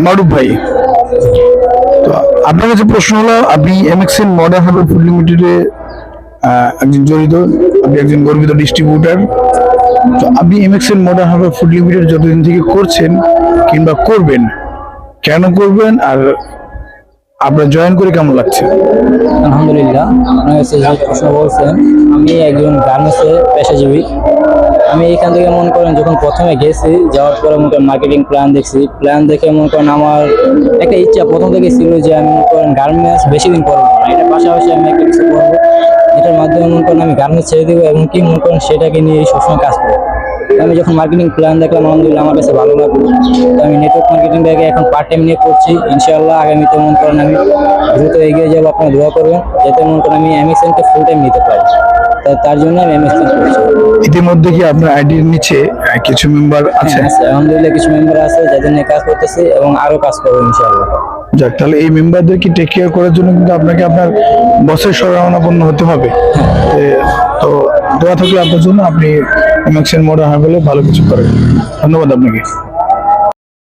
মারুফ ভাই, তো আপনার কাছে প্রশ্ন হলো, আপনি এমএক্সএন মডার্ন হার্বাল ফুড লিমিটেডে একজন জড়িত, আপনি একজন গর্বিত ডিস্ট্রিবিউটার। তো আপনি MXN modern herbal food limited যতদিন থেকে করছেন কিংবা করবেন, কেন করবেন, আর আপনার জয়েন করে কেমন লাগছে? আলহামদুলিল্লাহ, আপনার কাছে যে প্রশ্ন বলছেন, আমি একজন গার্মেন্টসে পেশাজীবী। আমি এখান থেকে মনে করেন যখন প্রথমে গেছি, যাওয়ার পরে মনে করেন মার্কেটিং প্ল্যান দেখছি, প্ল্যান দেখে মনে করেন আমার একটা ইচ্ছা প্রথম থেকে ছিল যে আমি মনে করেন গার্মেন্টস বেশি দিন করবো না, এটার পাশাপাশি আমি একটা কিছু করবো, এটার মাধ্যমে মনে করেন আমি গার্মেন্টস ছেড়ে দেবো এবং কি মনে করেন সেটাকে নিয়ে সবসময় কাজ করবো। তো আমি যখন মার্কেটিং প্ল্যান দেখলাম, আলহামদুলিল্লাহ আমার কাছে ভালো লাগলো। তো আমি নেটওয়ার্ক মার্কেটিংটাকে এখন পার্ট টাইম নিয়ে করছি। ইনশাআল্লাহ আগামীতে মনে করেন আমি দ্রুত এগিয়ে যাবো, আপনারা দোয়া করবেন যাতে মনে করেন আমি এমএক্সএনকে ফুল টাইম নিতে পারি। তার জন্য আমি এমএক্সএন করছি। ইতিমধ্যে কি আপনার আইডির নিচে কিছু মেম্বার আছে? আলহামদুলিল্লাহ কিছু মেম্বার আছে যাদের নিয়ে কাজ করতেছি এবং আরো কাজ করবো ইনশাআল্লাহ। যাক, তাহলে এই মেম্বারদেরকে টেক কেয়ার করার জন্য কিন্তু আপনাকে আপনার বসের শরণাপন্ন হতে হবে। তো দোয়া থাকলে আপনার জন্য, আপনি এমএক্সএন মডার্ন হার্বালে ভালো কিছু করেন। ধন্যবাদ আপনাকে।